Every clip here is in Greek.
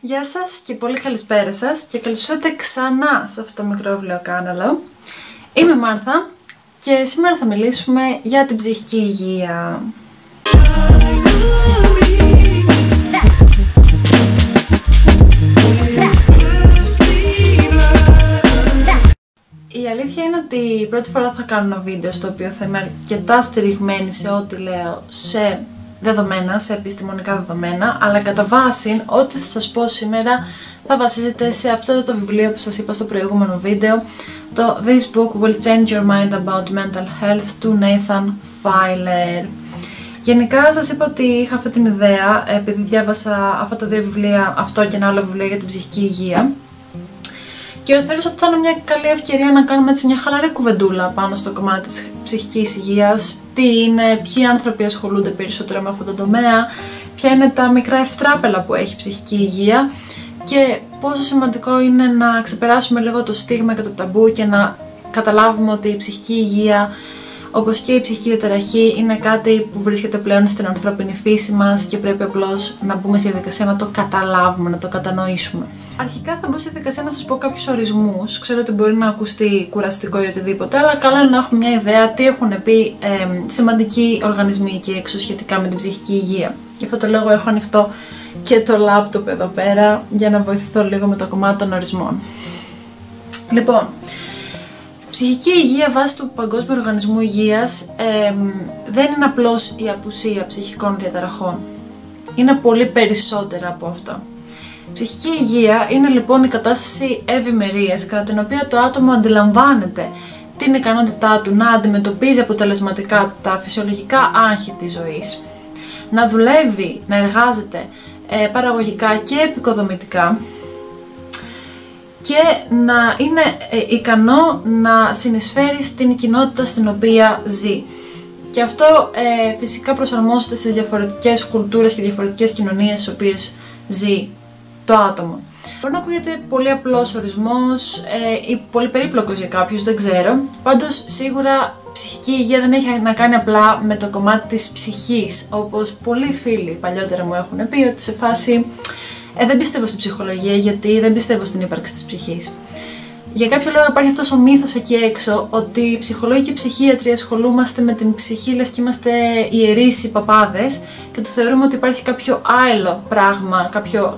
Γεια σας και πολύ καλησπέρα σας και καλώς ήρθατε ξανά σε αυτό το μικρό βιβλιοκάναλο. Είμαι η Μάρθα και σήμερα θα μιλήσουμε για την ψυχική υγεία. Η αλήθεια είναι ότι πρώτη φορά θα κάνω ένα βίντεο στο οποίο θα είμαι αρκετά στηριγμένη σε ό,τι λέω σε δεδομένα, σε επιστημονικά δεδομένα, αλλά κατά βάση ό,τι θα σας πω σήμερα θα βασίζεται σε αυτό το βιβλίο που σας είπα στο προηγούμενο βίντεο, το This Book Will Change Your Mind About Mental Health του Nathan Filer. Γενικά σας είπα ότι είχα αυτή την ιδέα επειδή διάβασα αυτά τα δύο βιβλία, αυτό και ένα άλλο βιβλίο για την ψυχική υγεία, και θεώρησα ότι θα είναι μια καλή ευκαιρία να κάνουμε έτσι μια χαλαρή κουβεντούλα πάνω στο κομμάτι της ψυχικής υγείας. Τι είναι, ποιοι άνθρωποι ασχολούνται περισσότερο με αυτό το τομέα, ποια είναι τα μικρά ευτράπελα που έχει η ψυχική υγεία και πόσο σημαντικό είναι να ξεπεράσουμε λίγο το στίγμα και το ταμπού και να καταλάβουμε ότι η ψυχική υγεία, όπως και η ψυχική διαταραχή, είναι κάτι που βρίσκεται πλέον στην ανθρώπινη φύση μας και πρέπει απλώς να μπούμε στη διαδικασία να το καταλάβουμε, να το κατανοήσουμε. Αρχικά θα μπω στη διαδικασία να σας πω κάποιους ορισμούς. Ξέρω ότι μπορεί να ακουστεί κουραστικό ή οτιδήποτε, αλλά καλό είναι να έχουμε μια ιδέα τι έχουν πει σημαντικοί οργανισμοί εκεί έξω σχετικά με την ψυχική υγεία. Γι' αυτό το λόγο έχω ανοιχτό και το λάπτοπ εδώ πέρα για να βοηθηθώ λίγο με το κομμάτι των ορισμών. Λοιπόν, ψυχική υγεία βάσει του Παγκόσμιου Οργανισμού Υγείας δεν είναι απλώς η απουσία ψυχικών διαταραχών. Είναι πολύ περισσότερα από αυτό. Ψυχική υγεία είναι λοιπόν η κατάσταση ευημερίας κατά την οποία το άτομο αντιλαμβάνεται την ικανότητά του να αντιμετωπίζει αποτελεσματικά τα φυσιολογικά άγχη της ζωής, να δουλεύει, να εργάζεται παραγωγικά και επικοδομητικά και να είναι ικανό να συνεισφέρει στην κοινότητα στην οποία ζει. Και αυτό φυσικά προσαρμόζεται στις διαφορετικές κουλτούρες και διαφορετικές κοινωνίες στις οποίες ζει το άτομο. Μπορεί να ακούγεται πολύ απλός ορισμός ή πολύ περίπλοκος για κάποιους, δεν ξέρω. Πάντως σίγουρα ψυχική υγεία δεν έχει να κάνει απλά με το κομμάτι της ψυχής, όπως πολλοί φίλοι παλιότερα μου έχουν πει ότι σε φάση δεν πιστεύω στην ψυχολογία γιατί δεν πιστεύω στην ύπαρξη της ψυχής. Για κάποιο λόγο υπάρχει αυτός ο μύθος εκεί έξω ότι οι ψυχολόγοι και οι ψυχίατροι ασχολούμαστε με την ψυχή λες και είμαστε ιερείς ή παπάδες και το θεωρούμε ότι υπάρχει κάποιο άειλο πράγμα,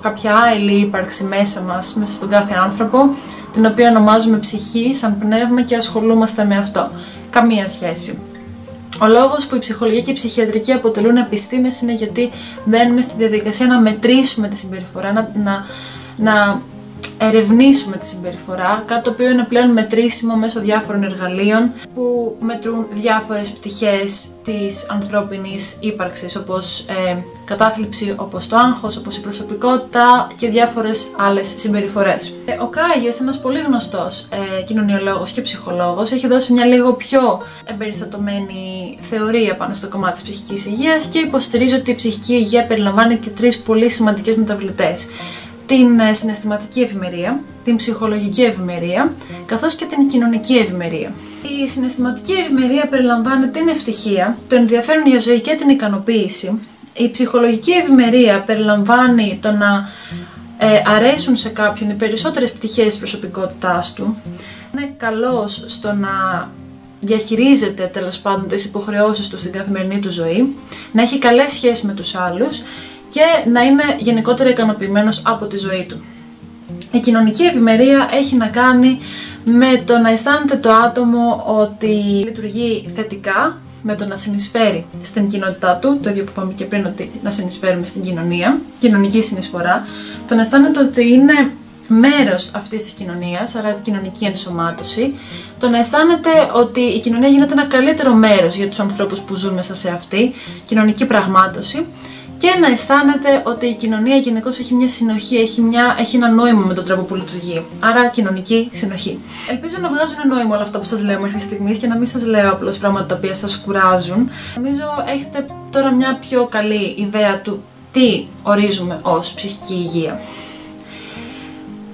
κάποια άειλη ύπαρξη μέσα μας, μέσα στον κάθε άνθρωπο, την οποία ονομάζουμε ψυχή σαν πνεύμα και ασχολούμαστε με αυτό. Καμία σχέση. Ο λόγος που η ψυχολογία και η ψυχιατρική αποτελούν επιστήμες είναι γιατί μπαίνουμε στη διαδικασία να μετρήσουμε τη συμπεριφορά, να ερευνήσουμε τη συμπεριφορά, κάτι το οποίο είναι πλέον μετρήσιμο μέσω διάφορων εργαλείων που μετρούν διάφορες πτυχές της ανθρώπινης ύπαρξης, όπως κατάθλιψη, όπως το άγχος, όπως η προσωπικότητα και διάφορες άλλες συμπεριφορές. Ο Κάγιας, ένας πολύ γνωστός κοινωνιολόγος και ψυχολόγος, έχει δώσει μια λίγο πιο εμπεριστατωμένη θεωρία πάνω στο κομμάτι της ψυχικής υγείας και υποστηρίζει ότι η ψυχική υγεία περιλαμβάνει και τρεις πολύ σημαντικές μεταβλητές: την συναισθηματική ευημερία, την ψυχολογική ευημερία, καθώς και την κοινωνική ευημερία. Η συναισθηματική ευημερία περιλαμβάνει την ευτυχία, το ενδιαφέρον για ζωή και την ικανοποίηση. Η ψυχολογική ευημερία περιλαμβάνει το να αρέσουν σε κάποιον οι περισσότερες πτυχές της προσωπικότητάς του, είναι καλός στο να διαχειρίζεται τέλος πάντων τις υποχρεώσεις του στην καθημερινή του ζωή, να έχει καλές σχέσεις με τους άλλους και να είναι γενικότερα ικανοποιημένος από τη ζωή του. Η κοινωνική ευημερία έχει να κάνει με το να αισθάνεται το άτομο ότι λειτουργεί θετικά, με το να συνεισφέρει στην κοινότητά του, το ίδιο που είπαμε και πριν ότι να συνεισφέρουμε στην κοινωνία, κοινωνική συνεισφορά, το να αισθάνεται ότι είναι μέρος αυτής της κοινωνίας, άρα κοινωνική ενσωμάτωση, το να αισθάνεται ότι η κοινωνία γίνεται ένα καλύτερο μέρος για τους ανθρώπους που ζουν μέσα σε αυτή, κοινωνική πραγμάτωση, και να αισθάνεται ότι η κοινωνία γενικώς έχει μια συνοχή, έχει ένα νόημα με τον τρόπο που λειτουργεί. Άρα κοινωνική συνοχή. Ελπίζω να βγάζουν νόημα όλα αυτά που σας λέω μέχρι στιγμής και να μην σας λέω απλώς πράγματα τα οποία σας κουράζουν. Νομίζω έχετε τώρα μια πιο καλή ιδέα του τι ορίζουμε ως ψυχική υγεία.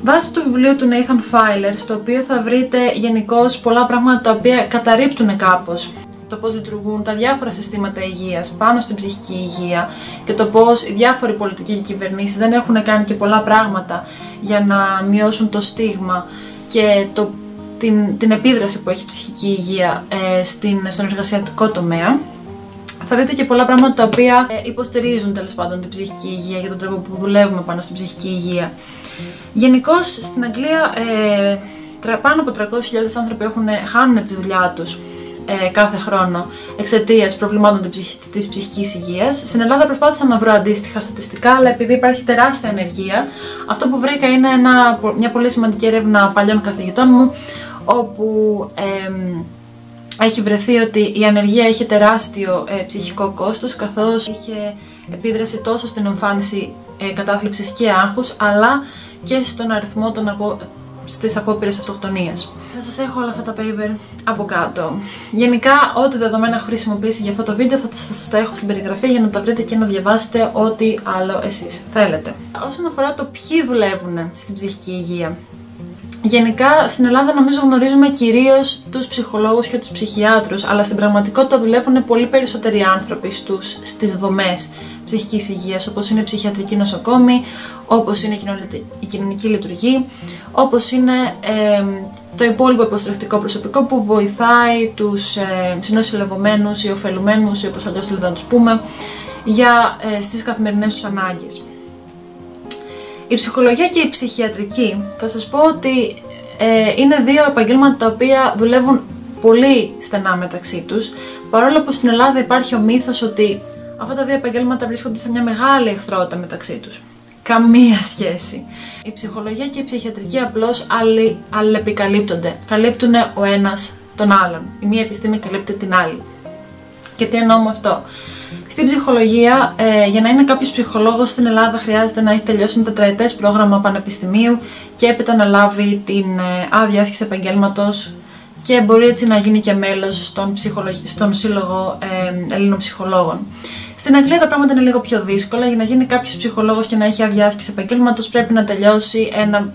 Βάσει του βιβλίου του Nathan Filer, στο οποίο θα βρείτε γενικώς πολλά πράγματα τα οποία καταρρίπτουν κάπως το πώς λειτουργούν τα διάφορα συστήματα υγείας πάνω στην ψυχική υγεία και το πώς οι διάφοροι πολιτικοί και κυβερνήσεις δεν έχουν κάνει και πολλά πράγματα για να μειώσουν το στίγμα και την επίδραση που έχει η ψυχική υγεία στον εργασιακό τομέα. Θα δείτε και πολλά πράγματα τα οποία υποστηρίζουν τέλος πάντων την ψυχική υγεία για τον τρόπο που δουλεύουμε πάνω στην ψυχική υγεία. Γενικώς στην Αγγλία πάνω από 300.000 άνθρωποι χάνουν τη δουλειά τους κάθε χρόνο εξαιτίας προβλημάτων της ψυχικής υγείας. Στην Ελλάδα προσπάθησα να βρω αντίστοιχα στατιστικά, αλλά επειδή υπάρχει τεράστια ανεργία, αυτό που βρήκα είναι μια πολύ σημαντική έρευνα παλιών καθηγητών μου, όπου έχει βρεθεί ότι η ανεργία είχε τεράστιο ψυχικό κόστος, καθώς είχε επίδραση τόσο στην εμφάνιση κατάθλιψης και άγχους, αλλά και στον αριθμό στις απόπειρες αυτοκτονίας. Θα σας έχω όλα αυτά τα paper από κάτω. Γενικά, ό,τι δεδομένα έχω χρησιμοποιήσει για αυτό το βίντεο θα σας τα έχω στην περιγραφή για να τα βρείτε και να διαβάσετε ό,τι άλλο εσείς θέλετε. Όσον αφορά το ποιοι δουλεύουν στην ψυχική υγεία, γενικά στην Ελλάδα νομίζω γνωρίζουμε κυρίως τους ψυχολόγους και τους ψυχιάτρους, αλλά στην πραγματικότητα δουλεύουν πολύ περισσότεροι άνθρωποι στις δομές ψυχικής υγείας, όπως είναι ψυχιατρικοί νοσοκόμοι, όπως είναι η κοινωνική λειτουργή, όπως είναι το υπόλοιπο υποστηρικτικό προσωπικό που βοηθάει τους συνοσυλλευομένους ή ωφελουμένους, ή όπως αλλιώς θέλετε να τους πούμε, στις καθημερινές τους ανάγκες. Η ψυχολογία και η ψυχιατρική, θα σας πω ότι είναι δύο επαγγέλματα τα οποία δουλεύουν πολύ στενά μεταξύ τους, παρόλο που στην Ελλάδα υπάρχει ο μύθος ότι αυτά τα δύο επαγγέλματα βρίσκονται σε μια μεγάλη εχθρότητα μεταξύ τους. Καμία σχέση. Η ψυχολογία και η ψυχιατρική απλώς αλληλεπικαλύπτονται. Καλύπτουν ο ένας τον άλλον. Η μία επιστήμη καλύπτει την άλλη. Και τι εννοώ με αυτό? Στην ψυχολογία, για να είναι κάποιος ψυχολόγος στην Ελλάδα χρειάζεται να έχει τελειώσει ένα τετραετές πρόγραμμα πανεπιστημίου και έπειτα να λάβει την άδεια άσκηση επαγγέλματος και μπορεί έτσι να γίνει και μέλος στον Σύλλογο Ελλήνων Ψυχολόγων. Στην Αγγλία τα πράγματα είναι λίγο πιο δύσκολα. Για να γίνει κάποιος ψυχολόγος και να έχει άδεια άσκηση επαγγέλματος πρέπει να τελειώσει ένα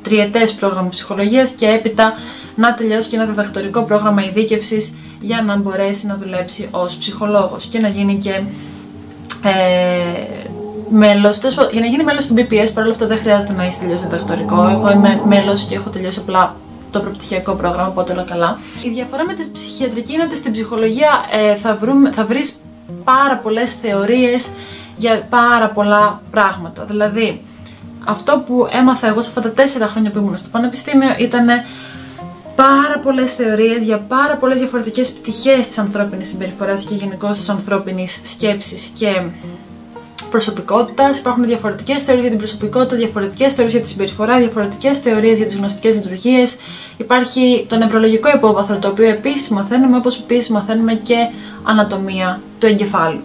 τριετές πρόγραμμα ψυχολογίας και έπειτα να τελειώσει και ένα διδακτορικό πρόγραμμα ειδίκευσης για να μπορέσει να δουλέψει ως ψυχολόγος και να γίνει και μέλος. Για να γίνει μέλος του BPS, παρόλο αυτό δεν χρειάζεται να έχει τελειώσει διδακτορικό. Εγώ είμαι μέλος και έχω τελειώσει απλά το προπτυχιακό πρόγραμμα, οπότε όλα καλά. Η διαφορά με τη ψυχιατρική είναι ότι στην ψυχολογία θα βρεις πάρα πολλές θεωρίες για πάρα πολλά πράγματα. Δηλαδή, αυτό που έμαθα εγώ σε αυτά τα 4 χρόνια που ήμουν στο πανεπιστήμιο ήταν πάρα πολλές θεωρίες για πάρα πολλές διαφορετικές πτυχές της ανθρώπινης συμπεριφοράς και γενικώς της ανθρώπινης σκέψης και προσωπικότητας. Υπάρχουν διαφορετικές θεωρίες για την προσωπικότητα, διαφορετικές θεωρίες για τη συμπεριφορά, διαφορετικές θεωρίες για τις γνωστικές λειτουργίες. Υπάρχει το νευρολογικό υπόβαθρο, το οποίο επίσης μαθαίνουμε, όπως επίσης μαθαίνουμε και ανατομία του εγκεφάλου.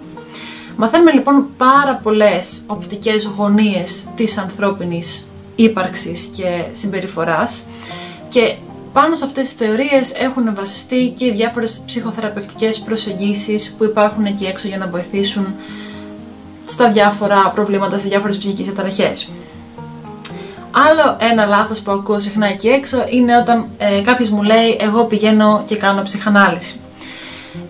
Μαθαίνουμε λοιπόν πάρα πολλές οπτικές γωνίες της ανθρώπινης ύπαρξης και συμπεριφοράς και πάνω σε αυτές τις θεωρίες έχουν βασιστεί και οι διάφορες ψυχοθεραπευτικές προσεγγίσεις που υπάρχουν εκεί έξω για να βοηθήσουν στα διάφορα προβλήματα, στις διάφορες ψυχικές διαταραχές. Άλλο ένα λάθος που ακούω συχνά εκεί έξω είναι όταν κάποιος μου λέει εγώ πηγαίνω και κάνω ψυχανάλυση.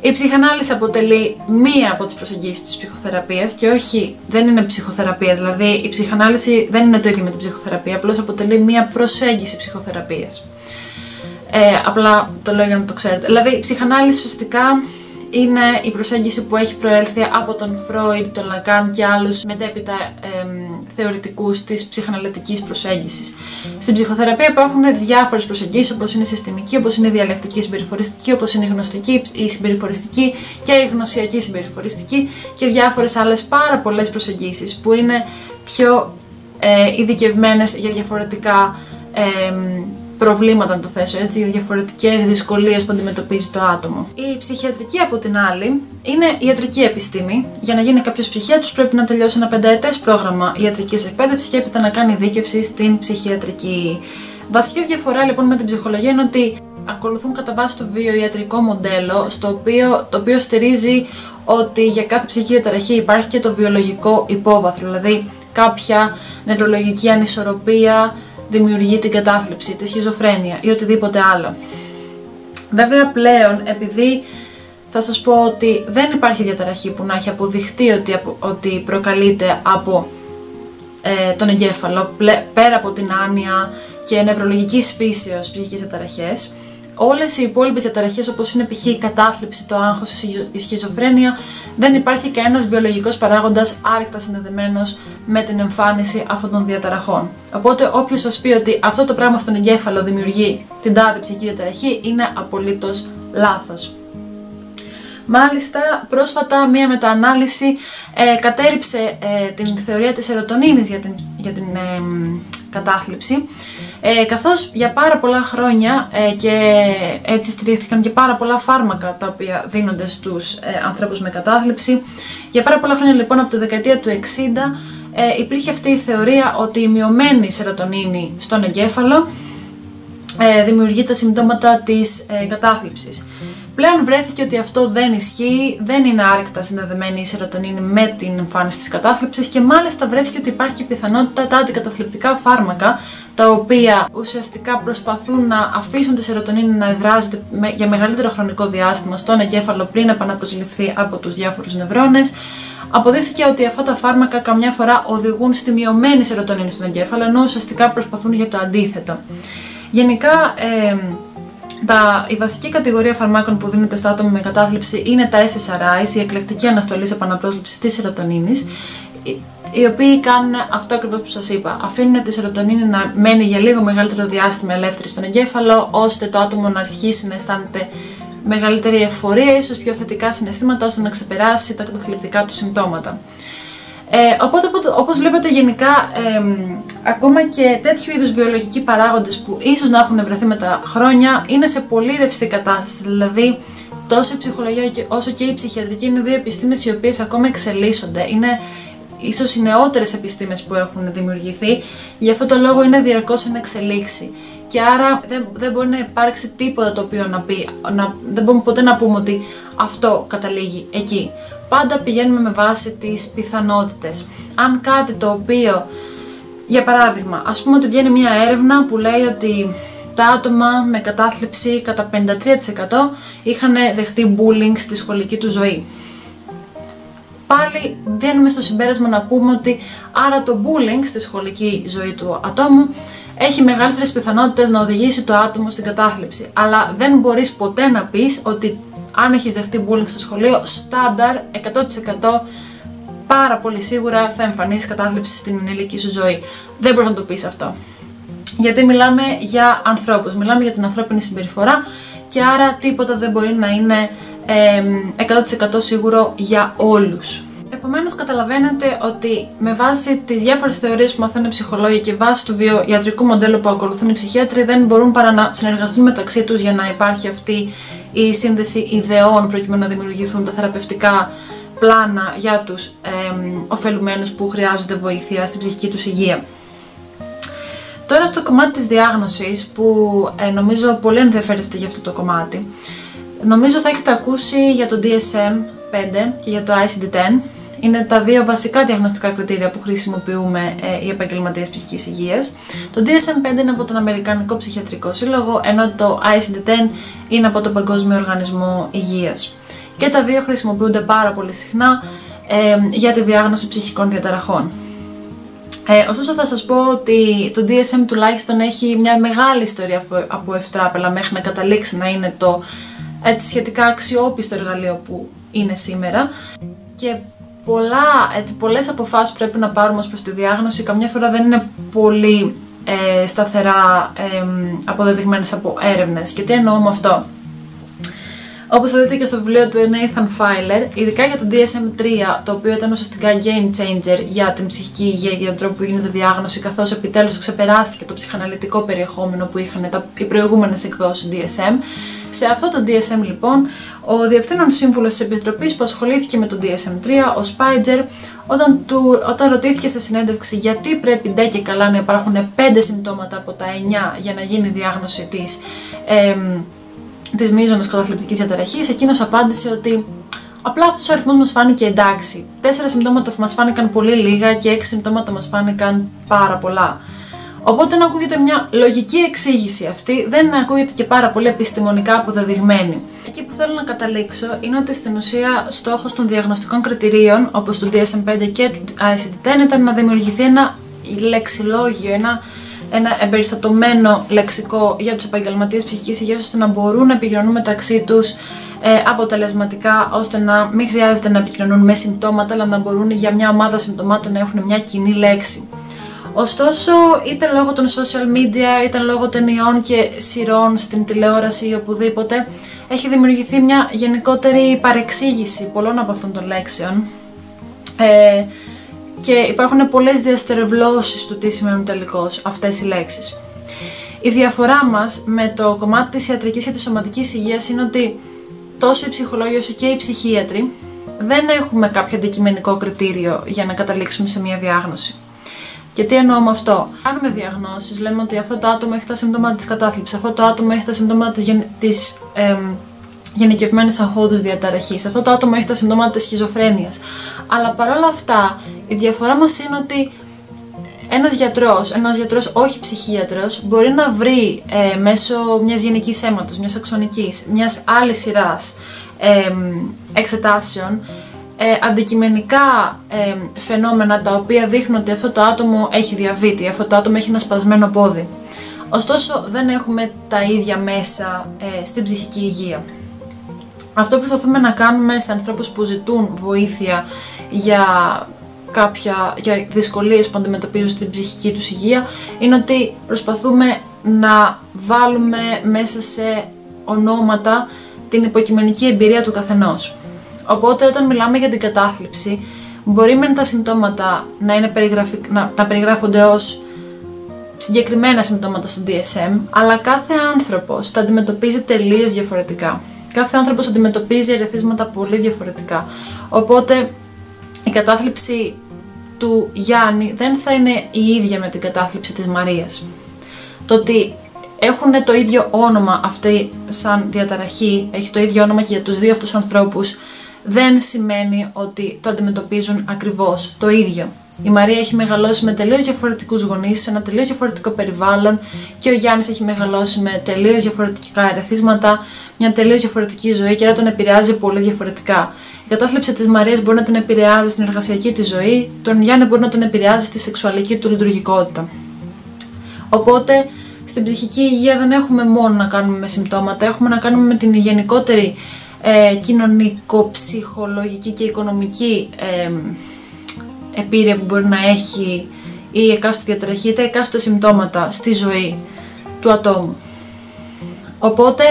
Η ψυχανάλυση αποτελεί μία από τις προσεγγίσεις της ψυχοθεραπείας και όχι, δεν είναι ψυχοθεραπεία, δηλαδή η ψυχανάλυση δεν είναι το ίδιο με την ψυχοθεραπεία, απλώς αποτελεί μία προσέγγιση ψυχοθεραπείας. Απλά το λέω για να το ξέρετε. Δηλαδή η ψυχανάλυση ουσιαστικά είναι η προσέγγιση που έχει προέλθει από τον Φρόιντ, τον Λακάν και άλλους μετέπειτα θεωρητικούς της ψυχαναλυτικής προσέγγισης. Στην ψυχοθεραπεία υπάρχουν διάφορες προσεγγίσεις, όπως είναι η συστημική, όπως είναι η διαλεκτική συμπεριφοριστική, όπως είναι η γνωστική, η συμπεριφοριστική και η γνωσιακή συμπεριφοριστική και διάφορες άλλες πάρα πολλές προσεγγίσεις που είναι πιο ειδικευμένες για διαφορετικά προβλήματα, να το θέσω έτσι, για διαφορετικές δυσκολίες που αντιμετωπίζει το άτομο. Η ψυχιατρική, από την άλλη, είναι ιατρική επιστήμη. Για να γίνει κάποιος ψυχίατρος πρέπει να τελειώσει ένα 5ετές πρόγραμμα ιατρικής εκπαίδευσης και έπειτα να κάνει δίκευση στην ψυχιατρική. Βασική διαφορά λοιπόν με την ψυχολογία είναι ότι ακολουθούν κατά βάση το βιοιατρικό μοντέλο, το οποίο στηρίζει ότι για κάθε ψυχική διαταραχή υπάρχει και το βιολογικό υπόβαθρο, δηλαδή κάποια νευρολογική ανισορροπία δημιουργεί την κατάθλιψη, τη σχιζοφρένεια ή οτιδήποτε άλλο. Βέβαια πλέον, επειδή θα σας πω ότι δεν υπάρχει διαταραχή που να έχει αποδειχτεί ότι προκαλείται από τον εγκέφαλο, πέρα από την άνοια και νευρολογικής φύσεως ψυχικές διαταραχές. Όλες οι υπόλοιπες διαταραχές, όπως είναι π.χ. η κατάθλιψη, το άγχος, η σχιζοφρένεια, δεν υπάρχει κανένας βιολογικός παράγοντας άρρηκτα συνδεδεμένος με την εμφάνιση αυτών των διαταραχών. Οπότε όποιος σας πει ότι αυτό το πράγμα στον εγκέφαλο δημιουργεί την τάδε ψυχική διαταραχή είναι απολύτως λάθος. Μάλιστα, πρόσφατα μία μεταανάλυση κατέριψε την θεωρία της σερωτονίνης για την κατάθλιψη, καθώς για πάρα πολλά χρόνια και έτσι στηρίχθηκαν και πάρα πολλά φάρμακα τα οποία δίνονται στους ανθρώπους με κατάθλιψη. Για πάρα πολλά χρόνια λοιπόν, από τη δεκαετία του 60, υπήρχε αυτή η θεωρία ότι η μειωμένη σερωτονίνη στον εγκέφαλο δημιουργεί τα συμπτώματα της κατάθλιψης. Πλέον βρέθηκε ότι αυτό δεν ισχύει, δεν είναι άρρηκτα συνδεδεμένη η σερωτονίνη με την εμφάνιση της κατάθλιψης και μάλιστα βρέθηκε ότι υπάρχει πιθανότητα τα αντικαταθλιπτικά φάρμακα, τα οποία ουσιαστικά προσπαθούν να αφήσουν τη σερωτονίνη να εδράζεται για μεγαλύτερο χρονικό διάστημα στον εγκέφαλο πριν επαναπροσληφθεί από τους διάφορους νευρώνες. Αποδείχθηκε ότι αυτά τα φάρμακα καμιά φορά οδηγούν στη μειωμένη σερωτονίνη στον εγκέφαλο, ενώ ουσιαστικά προσπαθούν για το αντίθετο. Γενικά, η βασική κατηγορία φαρμάκων που δίνεται στα άτομα με κατάθλιψη είναι τα SSRIs, η εκλεκτική αναστολή επαναπρόσληψης της σερωτονίνης, οι οποίοι κάνουν αυτό ακριβώς που σας είπα. Αφήνουν τη σερωτονίνη να μένει για λίγο μεγαλύτερο διάστημα ελεύθερη στον εγκέφαλο, ώστε το άτομο να αρχίσει να αισθάνεται μεγαλύτερη ευφορία, ίσως πιο θετικά συναισθήματα, ώστε να ξεπεράσει τα καταθλιπτικά του συμπτώματα. Οπότε, όπως βλέπετε, γενικά, ακόμα και τέτοιου είδους βιολογικοί παράγοντες που ίσως να έχουν βρεθεί με τα χρόνια είναι σε πολύ ρευστή κατάσταση. Δηλαδή, τόσο η ψυχολογία όσο και η ψυχιατρική είναι δύο επιστήμες οι οποίες ακόμα εξελίσσονται. Είναι ίσως οι νεότερες επιστήμες που έχουν δημιουργηθεί, γι' αυτό το λόγο είναι διαρκώς εν εξελίξη. Και άρα δεν μπορεί να υπάρξει τίποτα το οποίο δεν μπορούμε ποτέ να πούμε ότι αυτό καταλήγει εκεί. Πάντα πηγαίνουμε με βάση τις πιθανότητες. Αν κάτι το οποίο, για παράδειγμα, ας πούμε ότι βγαίνει μια έρευνα που λέει ότι τα άτομα με κατάθλιψη κατά 53% είχαν δεχτεί bullying στη σχολική του ζωή. Πάλι βγαίνουμε στο συμπέρασμα να πούμε ότι άρα το bullying στη σχολική ζωή του ατόμου έχει μεγαλύτερες πιθανότητες να οδηγήσει το άτομο στην κατάθλιψη. Αλλά δεν μπορείς ποτέ να πεις ότι αν έχεις δεχτεί bullying στο σχολείο, στάνταρ 100% πάρα πολύ σίγουρα θα εμφανίσεις κατάθλιψη στην ενήλικη σου ζωή. Δεν μπορείς να το πεις αυτό. Γιατί μιλάμε για ανθρώπους, μιλάμε για την ανθρώπινη συμπεριφορά και άρα τίποτα δεν μπορεί να είναι 100% σίγουρο για όλους. Επομένως, καταλαβαίνετε ότι με βάση τις διάφορες θεωρίες που μαθαίνουν οι ψυχολόγοι και βάσει του βιοιατρικού μοντέλου που ακολουθούν οι ψυχίατροι, δεν μπορούν παρά να συνεργαστούν μεταξύ τους για να υπάρχει αυτή η σύνδεση ιδεών προκειμένου να δημιουργηθούν τα θεραπευτικά πλάνα για τους ωφελουμένους που χρειάζονται βοήθεια στην ψυχική τους υγεία. Τώρα στο κομμάτι της διάγνωσης, που νομίζω πολύ ενδιαφέρεστε για αυτό το κομμάτι, νομίζω θα έχετε ακούσει για το DSM-5 και για το ICD-10. Είναι τα δύο βασικά διαγνωστικά κριτήρια που χρησιμοποιούμε οι επαγγελματίες ψυχικής υγείας. Το DSM-5 είναι από τον Αμερικανικό Ψυχιατρικό Σύλλογο, ενώ το ICD-10 είναι από τον Παγκόσμιο Οργανισμό Υγείας. Και τα δύο χρησιμοποιούνται πάρα πολύ συχνά για τη διάγνωση ψυχικών διαταραχών. Ωστόσο θα σας πω ότι το DSM τουλάχιστον έχει μια μεγάλη ιστορία από ευτράπελα μέχρι να καταλήξει να είναι το σχετικά αξιόπιστο εργαλείο που είναι σήμερα, και πολλές αποφάσεις πρέπει να πάρουμε ως προς τη διάγνωση, καμιά φορά δεν είναι πολύ σταθερά αποδεδειγμένες από έρευνες. Και τι εννοώ με αυτό? Όπως θα δείτε και στο βιβλίο του Nathan Filer, ειδικά για το DSM-3, το οποίο ήταν ουσιαστικά game changer για την ψυχική υγεία και για τον τρόπο που γίνεται διάγνωση, καθώς επιτέλους ξεπεράστηκε το ψυχαναλυτικό περιεχόμενο που είχαν οι προηγούμενες εκδόσεις DSM. Σε αυτό το DSM λοιπόν, ο Διευθύνων Σύμβουλος της Επιτροπής που ασχολήθηκε με το DSM-3, ο Spicer, όταν ρωτήθηκε σε συνέντευξη γιατί πρέπει ντε και καλά να υπάρχουν 5 συμπτώματα από τα 9 για να γίνει διάγνωση της μείζωνος καταθλιπτικής διαταραχής, εκείνος απάντησε ότι απλά αυτός ο αριθμός μας φάνηκε εντάξει. 4 συμπτώματα μας φάνηκαν πολύ λίγα και 6 συμπτώματα μας φάνηκαν πάρα πολλά. Οπότε να ακούγεται μια λογική εξήγηση αυτή, δεν ακούγεται και πάρα πολύ επιστημονικά αποδεδειγμένη. Εκεί που θέλω να καταλήξω είναι ότι στην ουσία στόχος των διαγνωστικών κριτηρίων, όπως του DSM-5 και του ICD-10, ήταν να δημιουργηθεί ένα λεξιλόγιο, ένα εμπεριστατωμένο λεξικό για τους επαγγελματίες ψυχικής υγείας, ώστε να μπορούν να επικοινωνούν μεταξύ τους αποτελεσματικά, ώστε να μην χρειάζεται να επικοινωνούν με συμπτώματα, αλλά να μπορούν για μια ομάδα συμπτωμάτων να έχουν μια κοινή λέξη. Ωστόσο, είτε λόγω των social media, είτε λόγω ταινιών και σειρών στην τηλεόραση ή οπουδήποτε, έχει δημιουργηθεί μια γενικότερη παρεξήγηση πολλών από αυτών των λέξεων και υπάρχουν πολλές διαστερευλώσεις του τι σημαίνουν τελικώς αυτές οι λέξεις. Η διαφορά μας με το κομμάτι της ιατρικής και της σωματικής υγείας είναι ότι τόσο οι ψυχολόγοι όσο και οι ψυχίατροι δεν έχουμε κάποιο αντικειμενικό κριτήριο για να καταλήξουμε σε μια διάγνωση. Και τι εννοώ με αυτό? Κάνουμε διαγνώσεις, λέμε ότι αυτό το άτομο έχει τα σύμπτωματα της κατάθλιψης, αυτό το άτομο έχει τα σύμπτωματα της γενικευμένης αγχώδους διαταραχής, αυτό το άτομο έχει τα συμπτώματα της σχιζοφρένειας. Αλλά παρόλα αυτά, η διαφορά μας είναι ότι ένας γιατρός όχι ψυχίατρος, μπορεί να βρει μέσω μιας γενικής αίματος, μιας αξονικής, μιας άλλης σειράς εξετάσεων, αντικειμενικά φαινόμενα τα οποία δείχνουν ότι αυτό το άτομο έχει διαβήτη, αυτό το άτομο έχει ένα σπασμένο πόδι. Ωστόσο δεν έχουμε τα ίδια μέσα στην ψυχική υγεία. Αυτό που προσπαθούμε να κάνουμε σε ανθρώπους που ζητούν βοήθεια για δυσκολίες που αντιμετωπίζουν στην ψυχική τους υγεία, είναι ότι προσπαθούμε να βάλουμε μέσα σε ονόματα την υποκειμενική εμπειρία του καθενός. Οπότε όταν μιλάμε για την κατάθλιψη, μπορεί μεν τα συμπτώματα να περιγράφονται ως συγκεκριμένα συμπτώματα στο DSM, αλλά κάθε άνθρωπος τα αντιμετωπίζει τελείως διαφορετικά. Κάθε άνθρωπος αντιμετωπίζει ερεθίσματα πολύ διαφορετικά. Οπότε η κατάθλιψη του Γιάννη δεν θα είναι η ίδια με την κατάθλιψη της Μαρίας. Το ότι έχουν το ίδιο όνομα αυτή σαν διαταραχή, έχει το ίδιο όνομα και για τους δύο αυτούς ανθρώπους, δεν σημαίνει ότι το αντιμετωπίζουν ακριβώς το ίδιο. Η Μαρία έχει μεγαλώσει με τελείως διαφορετικούς γονείς, σε ένα τελείως διαφορετικό περιβάλλον, και ο Γιάννης έχει μεγαλώσει με τελείως διαφορετικά ερεθίσματα, μια τελείως διαφορετική ζωή, και άρα τον επηρεάζει πολύ διαφορετικά. Η κατάθλιψη της Μαρίας μπορεί να τον επηρεάζει στην εργασιακή της ζωή, τον Γιάννη μπορεί να τον επηρεάζει στη σεξουαλική του λειτουργικότητα. Οπότε στην ψυχική υγεία δεν έχουμε μόνο να κάνουμε με συμπτώματα, έχουμε να κάνουμε με την γενικότερη κοινωνικο-ψυχολογική και οικονομική επίρρεια που μπορεί να έχει η εκάστοτε διαταραχή ή τα εκάστοτε συμπτώματα στη ζωή του ατόμου. Οπότε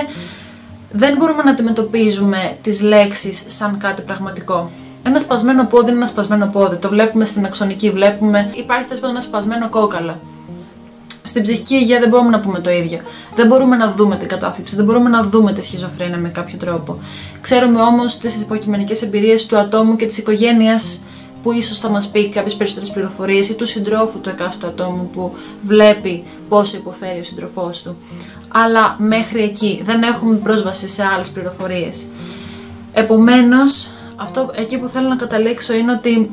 δεν μπορούμε να αντιμετωπίζουμε τις λέξεις σαν κάτι πραγματικό. Ένα σπασμένο πόδι είναι ένα σπασμένο πόδι, το βλέπουμε στην αξονική, υπάρχει ένα σπασμένο κόκαλο. Στην ψυχική υγεία δεν μπορούμε να πούμε το ίδιο. Δεν μπορούμε να δούμε την κατάθλιψη, δεν μπορούμε να δούμε τη σχιζοφρένεια με κάποιο τρόπο. Ξέρουμε όμως τις υποκειμενικές εμπειρίες του ατόμου και της οικογένειας, που ίσως θα μας πει κάποιες περισσότερες πληροφορίες, ή του συντρόφου του εκάστοτε ατόμου που βλέπει πόσο υποφέρει ο σύντροφός του. Αλλά μέχρι εκεί δεν έχουμε πρόσβαση σε άλλες πληροφορίες. Επομένως, εκεί που θέλω να καταλήξω είναι ότι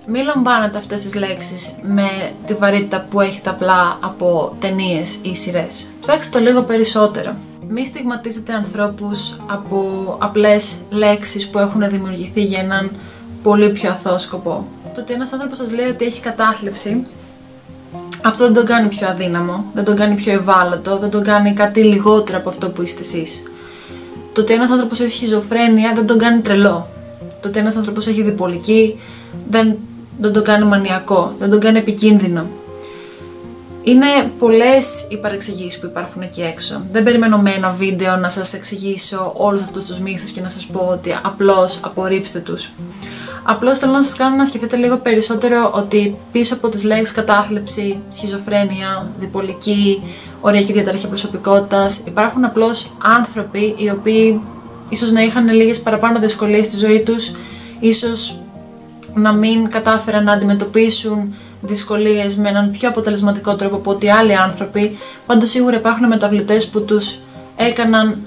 μην λαμβάνετε αυτές τις λέξεις με τη βαρύτητα που έχετε απλά από ταινίες ή σειρές. Ψάξτε το λίγο περισσότερο. Μην στιγματίζετε ανθρώπους από απλές λέξεις που έχουν δημιουργηθεί για έναν πολύ πιο αθώο σκοπό. Το ότι ένας άνθρωπος σας λέει ότι έχει κατάθλιψη, αυτό δεν τον κάνει πιο αδύναμο, δεν τον κάνει πιο ευάλωτο, δεν τον κάνει κάτι λιγότερο από αυτό που είστε εσείς. Το ότι ένας άνθρωπος έχει σχιζοφρένεια δεν τον κάνει τρελό. Το ότι ένας άνθρωπος έχει διπολική δεν τον κάνει μανιακό, δεν τον κάνει επικίνδυνο. Είναι πολλές οι παρεξηγήσεις που υπάρχουν εκεί έξω. Δεν περιμένω με ένα βίντεο να σας εξηγήσω όλους αυτούς τους μύθους και να σας πω ότι απλώς απορρίψτε τους. Απλώς θέλω να σας κάνω να σκεφτείτε λίγο περισσότερο ότι πίσω από τις λέξεις κατάθλιψη, σχιζοφρένεια, διπολική, οριακή διαταραχή προσωπικότητας, υπάρχουν απλώς άνθρωποι οι οποίοι ίσως να είχαν λίγες παραπάνω δυσκολίες στη ζωή τους, ίσως να μην κατάφεραν να αντιμετωπίσουν δυσκολίες με έναν πιο αποτελεσματικό τρόπο από ότι άλλοι άνθρωποι. Πάντως σίγουρα υπάρχουν μεταβλητές που τους έκαναν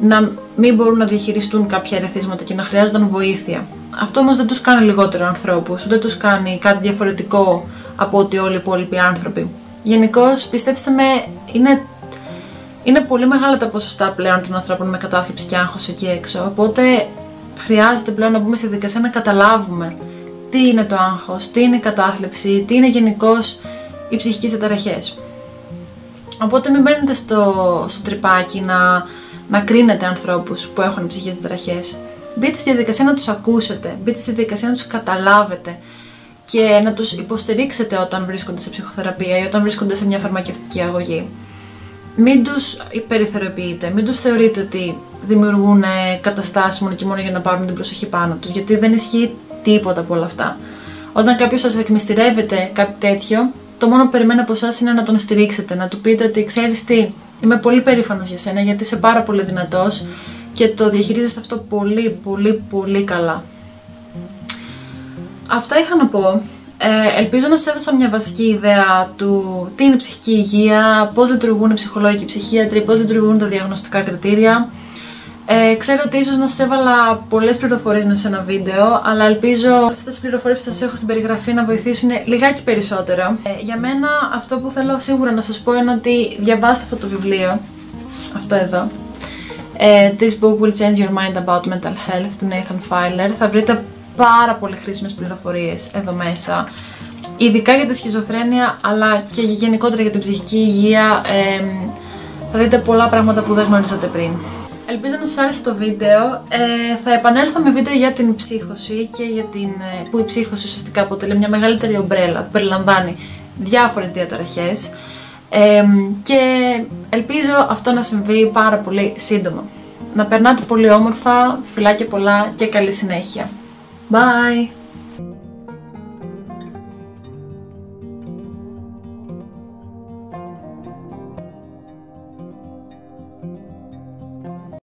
να μην μπορούν να διαχειριστούν κάποια ερεθίσματα και να χρειάζονταν βοήθεια. Αυτό όμως δεν τους κάνει λιγότερο ανθρώπους, δεν τους κάνει κάτι διαφορετικό από ότι όλοι οι υπόλοιποι άνθρωποι. Γενικώς, πιστέψτε με, είναι πολύ μεγάλα τα ποσοστά πλέον των ανθρώπων με κατάθλιψη και άγχος εκεί έξω, οπότε χρειάζεται πλέον να μπούμε στη δικασία να καταλάβουμε τι είναι το άγχος, τι είναι η κατάθλιψη, τι είναι γενικώς οι ψυχικές διαταραχές. Οπότε μην μπαίνετε στο τρυπάκι να κρίνετε ανθρώπους που έχουν ψυχικές διαταραχές. Μπείτε στη διαδικασία να τους ακούσετε, μπείτε στη διαδικασία να τους καταλάβετε και να τους υποστηρίξετε όταν βρίσκονται σε ψυχοθεραπεία ή όταν βρίσκονται σε μια φαρμακευτική αγωγή. Μην τους υπερηθεωροποιείτε, μην τους θεωρείτε ότι δημιουργούν καταστάσεις μόνο και μόνο για να πάρουν την προσοχή πάνω τους, γιατί δεν ισχύει τίποτα από όλα αυτά. Όταν κάποιος σας εκμυστηρεύεται κάτι τέτοιο, το μόνο που περιμένω από εσάς είναι να τον στηρίξετε, να του πείτε ότι ξέρεις τι, είμαι πολύ περήφανος για σένα γιατί είσαι πάρα πολύ δυνατός και το διαχειρίζεσαι αυτό πολύ πολύ πολύ καλά. Αυτά είχα να πω. Ελπίζω να σας έδωσα μια βασική ιδέα του τι είναι η ψυχική υγεία, πώς λειτουργούν οι ψυχολόγοι και οι ψυχίατροι, πώς λειτουργούν τα διαγνωστικά κριτήρια. Ξέρω ότι ίσως να σας έβαλα πολλές πληροφορίες μέσα σε ένα βίντεο, αλλά ελπίζω αυτές τις πληροφορίες που θα σας έχω στην περιγραφή να βοηθήσουν λιγάκι περισσότερο. Για μένα αυτό που θέλω σίγουρα να σας πω είναι ότι διαβάστε αυτό το βιβλίο, αυτό εδώ. This book will change your mind about mental health, του Nathan Filer. Θα βρείτε πάρα πολύ χρήσιμες πληροφορίες εδώ μέσα, ειδικά για τη σχιζοφρένεια αλλά και γενικότερα για την ψυχική υγεία. Θα δείτε πολλά πράγματα που δεν γνωρίζατε πριν. Ελπίζω να σας άρεσε το βίντεο. Θα επανέλθω με βίντεο για την ψύχωση και για που η ψύχωση ουσιαστικά αποτελεί μια μεγαλύτερη ομπρέλα που περιλαμβάνει διάφορες διαταραχές και ελπίζω αυτό να συμβεί πάρα πολύ σύντομα. Να περνάτε πολύ όμορφα, φιλάκια πολλά και καλή συνέχεια. Bye!